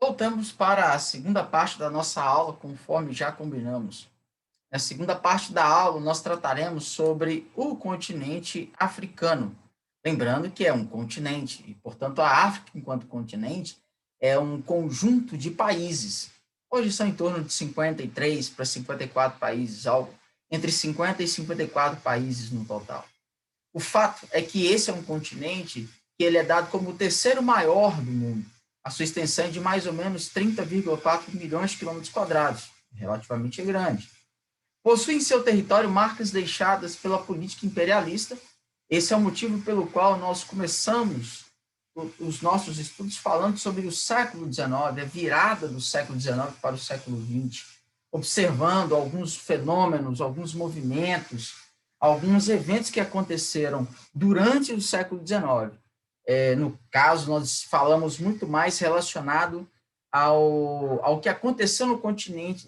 Voltamos para a segunda parte da nossa aula, conforme já combinamos. Na segunda parte da aula, nós trataremos sobre o continente africano. Lembrando que é um continente, e, portanto, a África, enquanto continente, é um conjunto de países. Hoje são em torno de 53 para 54 países, algo entre 50 e 54 países no total. O fato é que esse é um continente que ele é dado como o terceiro maior do mundo. A sua extensão é de mais ou menos 30,4 milhões de quilômetros quadrados, relativamente grande. Possui em seu território marcas deixadas pela política imperialista. Esse é o motivo pelo qual nós começamos os nossos estudos falando sobre o século XIX, a virada do século XIX para o século XX, observando alguns fenômenos, alguns movimentos, alguns eventos que aconteceram durante o século XIX. No caso, nós falamos muito mais relacionado ao que aconteceu no continente,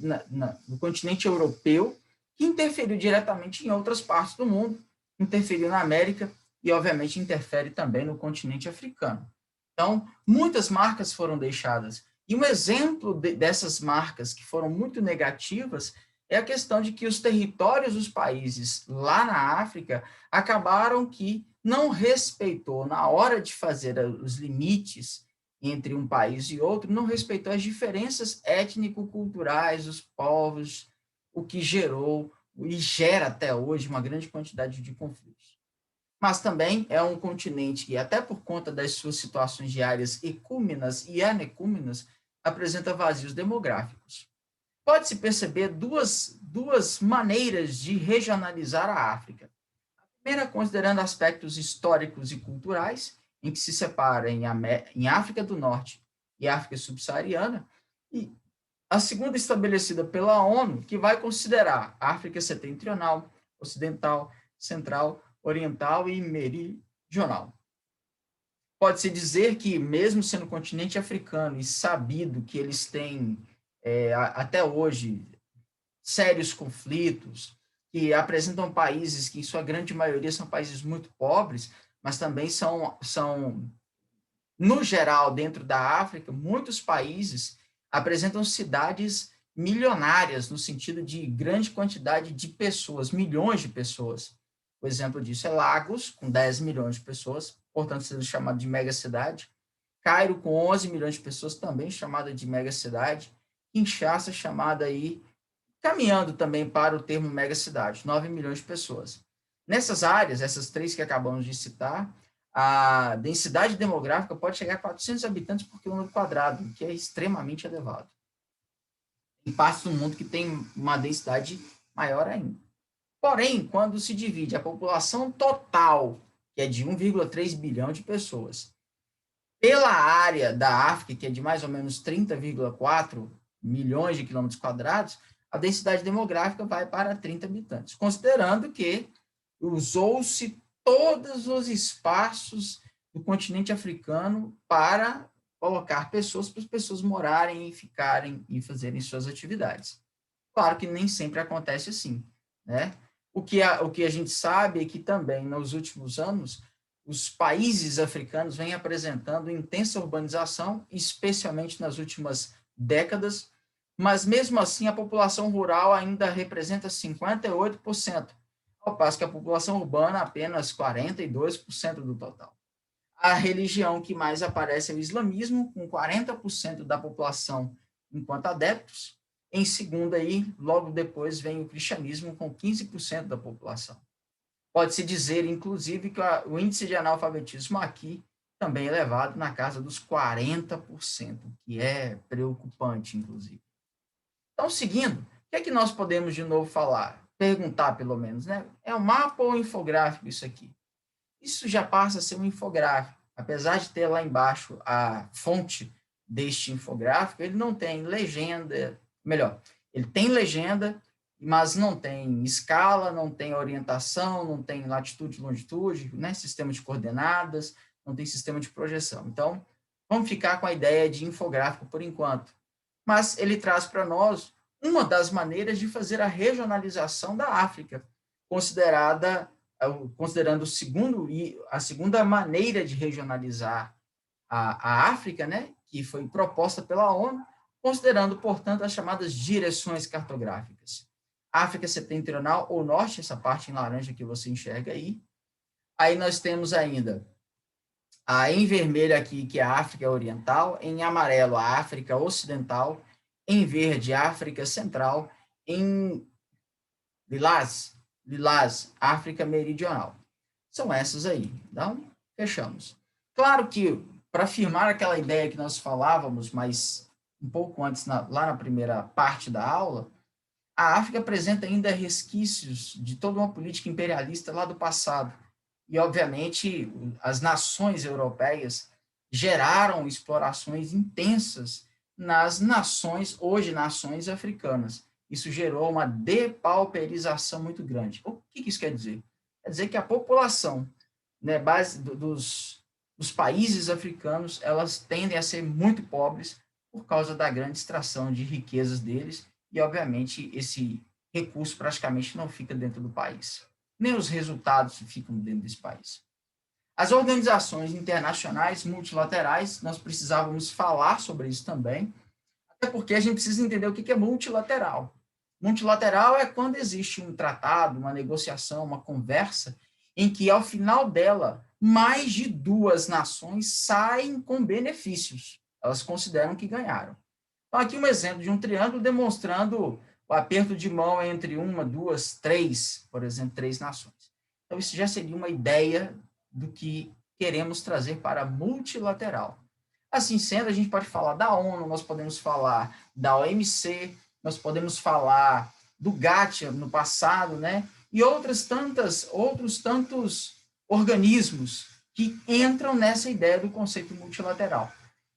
no continente europeu, que interferiu diretamente em outras partes do mundo, interferiu na América e, obviamente, interfere também no continente africano. Então, muitas marcas foram deixadas. E um exemplo dessas marcas que foram muito negativas é a questão de que os territórios dos países lá na África acabaram que não respeitou, na hora de fazer os limites entre um país e outro, não respeitou as diferenças étnico-culturais dos povos, o que gerou e gera até hoje uma grande quantidade de conflitos. Mas também é um continente que, até por conta das suas situações de áreas ecúmenas e anecúmenas, apresenta vazios demográficos. Pode-se perceber duas maneiras de regionalizar a África. A primeira, considerando aspectos históricos e culturais, em que se separa em África do Norte e África subsaariana, e a segunda, estabelecida pela ONU, que vai considerar África setentrional, ocidental, central, oriental e meridional. Pode-se dizer que, mesmo sendo continente africano e sabido que eles têm, até hoje, sérios conflitos, que apresentam países que, em sua grande maioria, são países muito pobres, mas também são no geral, dentro da África, muitos países apresentam cidades milionárias, no sentido de grande quantidade de pessoas, milhões de pessoas. O exemplo disso é Lagos, com 10 milhões de pessoas, portanto, sendo chamado de megacidade. Cairo, com 11 milhões de pessoas, também chamada de megacidade. Kinshasa, chamada aí, caminhando também para o termo megacidade, 9 milhões de pessoas. Nessas áreas, essas três que acabamos de citar, a densidade demográfica pode chegar a 400 habitantes por quilômetro quadrado, o que é extremamente elevado. Em partes do mundo que tem uma densidade maior ainda. Porém, quando se divide a população total, que é de 1,3 bilhão de pessoas, pela área da África, que é de mais ou menos 30,4 milhões de quilômetros quadrados, a densidade demográfica vai para 30 habitantes, considerando que usou-se todos os espaços do continente africano para colocar pessoas, para as pessoas morarem e ficarem e fazerem suas atividades. Claro que nem sempre acontece assim, né? O que a gente sabe é que também, nos últimos anos, os países africanos vêm apresentando intensa urbanização, especialmente nas últimas décadas, mas mesmo assim a população rural ainda representa 58%, ao passo que a população urbana apenas 42% do total. A religião que mais aparece é o islamismo, com 40% da população enquanto adeptos. Em segundo, aí, logo depois, vem o cristianismo, com 15% da população. Pode-se dizer, inclusive, que o índice de analfabetismo aqui também é elevado na casa dos 40%, que é preocupante, inclusive. Então, seguindo, o que é que nós podemos de novo falar? Perguntar, pelo menos, né? É um mapa ou um infográfico isso aqui? Isso já passa a ser um infográfico. Apesar de ter lá embaixo a fonte deste infográfico, ele não tem legenda, melhor, ele tem legenda, mas não tem escala, não tem orientação, não tem latitude e longitude, né? Sistema de coordenadas, não tem sistema de projeção. Então, vamos ficar com a ideia de infográfico por enquanto. Mas ele traz para nós uma das maneiras de fazer a regionalização da África, considerando a segunda maneira de regionalizar a África, né, que foi proposta pela ONU, considerando, portanto, as chamadas direções cartográficas. África Setentrional ou Norte, essa parte em laranja que você enxerga aí. Aí nós temos ainda em vermelho aqui, que é a África Oriental, em amarelo, a África Ocidental, em verde, a África Central, em lilás, África Meridional. São essas aí. Então, fechamos. Claro que, para afirmar aquela ideia que nós falávamos, mas um pouco antes, lá na primeira parte da aula, a África apresenta ainda resquícios de toda uma política imperialista lá do passado. E, obviamente, as nações europeias geraram explorações intensas nas nações, hoje nações africanas. Isso gerou uma depauperização muito grande. O que isso quer dizer? Quer dizer que a população, né, base dos países africanos, elas tendem a ser muito pobres por causa da grande extração de riquezas deles, e, obviamente, esse recurso praticamente não fica dentro do país. Nem os resultados ficam dentro desse país. As organizações internacionais multilaterais, nós precisávamos falar sobre isso também, até porque a gente precisa entender o que é multilateral. Multilateral é quando existe um tratado, uma negociação, uma conversa, em que, ao final dela, mais de duas nações saem com benefícios. Elas consideram que ganharam. Então, aqui um exemplo de um triângulo demonstrando o aperto de mão entre uma, duas, três, por exemplo, três nações. Então, isso já seria uma ideia do que queremos trazer para multilateral. Assim sendo, a gente pode falar da ONU, nós podemos falar da OMC, nós podemos falar do GATT no passado, né? E outros tantos organismos que entram nessa ideia do conceito multilateral.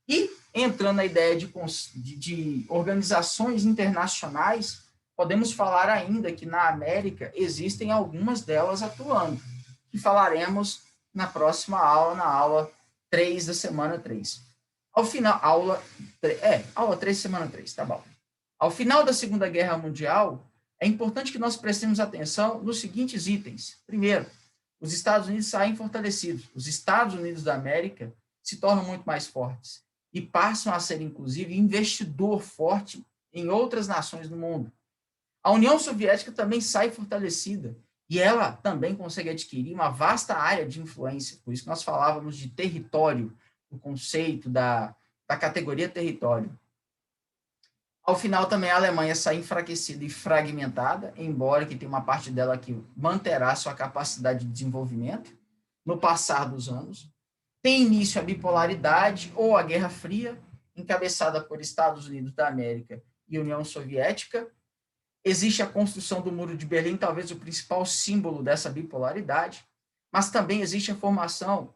E, entrando na ideia de organizações internacionais, podemos falar ainda que na América existem algumas delas atuando, que falaremos na próxima aula, na aula 3 da semana 3. Ao final, aula 3, semana 3, tá bom. Ao final da Segunda Guerra Mundial, é importante que nós prestemos atenção nos seguintes itens. Primeiro, os Estados Unidos saem fortalecidos. Os Estados Unidos da América se tornam muito mais fortes e passam a ser, inclusive, investidor forte em outras nações do mundo. A União Soviética também sai fortalecida e ela também consegue adquirir uma vasta área de influência, por isso que nós falávamos de território, o conceito da categoria território. Ao final, também, a Alemanha sai enfraquecida e fragmentada, embora que tenha uma parte dela que manterá sua capacidade de desenvolvimento no passar dos anos. Tem início a bipolaridade ou a Guerra Fria, encabeçada por Estados Unidos da América e União Soviética. Existe a construção do Muro de Berlim, talvez o principal símbolo dessa bipolaridade, mas também existe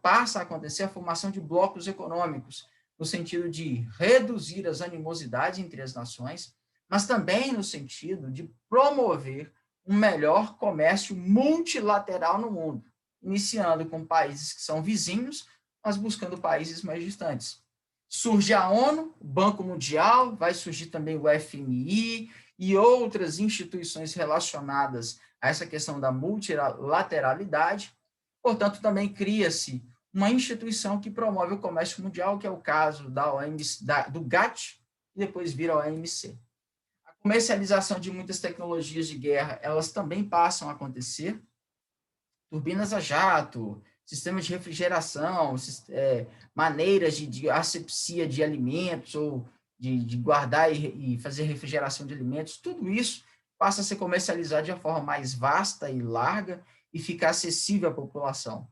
passa a acontecer a formação de blocos econômicos, no sentido de reduzir as animosidades entre as nações, mas também no sentido de promover um melhor comércio multilateral no mundo, iniciando com países que são vizinhos, mas buscando países mais distantes. Surge a ONU, o Banco Mundial, vai surgir também o FMI e outras instituições relacionadas a essa questão da multilateralidade. Portanto, também cria-se uma instituição que promove o comércio mundial, que é o caso do GATT, e depois vira a OMC. A comercialização de muitas tecnologias de guerra, elas também passam a acontecer. Turbinas a jato, sistemas de refrigeração, maneiras de asepsia de alimentos, ou de guardar e fazer refrigeração de alimentos, tudo isso passa a ser comercializado de uma forma mais vasta e larga e fica acessível à população.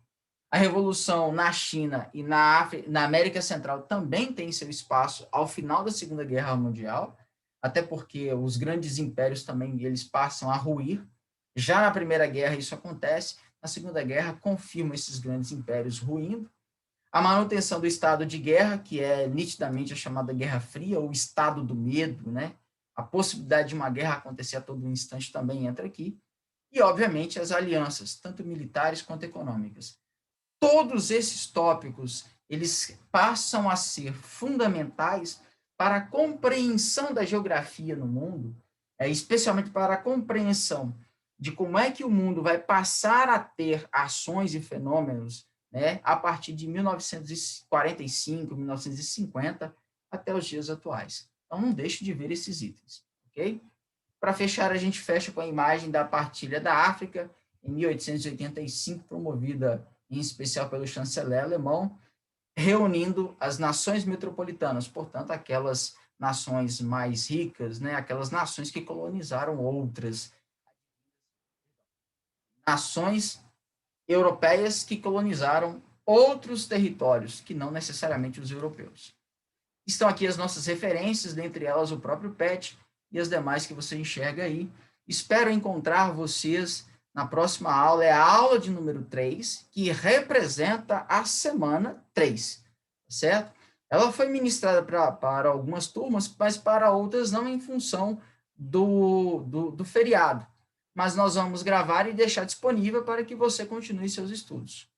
A revolução na China e na América Central também tem seu espaço ao final da Segunda Guerra Mundial, até porque os grandes impérios também eles passam a ruir. Já na Primeira Guerra isso acontece, na Segunda Guerra confirma esses grandes impérios ruindo. A manutenção do estado de guerra, que é nitidamente a chamada Guerra Fria, ou estado do medo, né? A possibilidade de uma guerra acontecer a todo instante também entra aqui. E, obviamente, as alianças, tanto militares quanto econômicas. Todos esses tópicos, eles passam a ser fundamentais para a compreensão da geografia no mundo, especialmente para a compreensão de como é que o mundo vai passar a ter ações e fenômenos, né, a partir de 1945, 1950, até os dias atuais. Então, não deixe de ver esses itens, ok? Para fechar, a gente fecha com a imagem da partilha da África, em 1885, promovida em especial pelo chanceler alemão, reunindo as nações metropolitanas, portanto, aquelas nações mais ricas, né, aquelas nações que colonizaram outras nações europeias que colonizaram outros territórios, que não necessariamente os europeus. Estão aqui as nossas referências, dentre elas o próprio PET e as demais que você enxerga aí. Espero encontrar vocês na próxima aula, é a aula de número 3, que representa a semana 3, certo? Ela foi ministrada para algumas turmas, mas para outras não, em função do feriado. Mas nós vamos gravar e deixar disponível para que você continue seus estudos.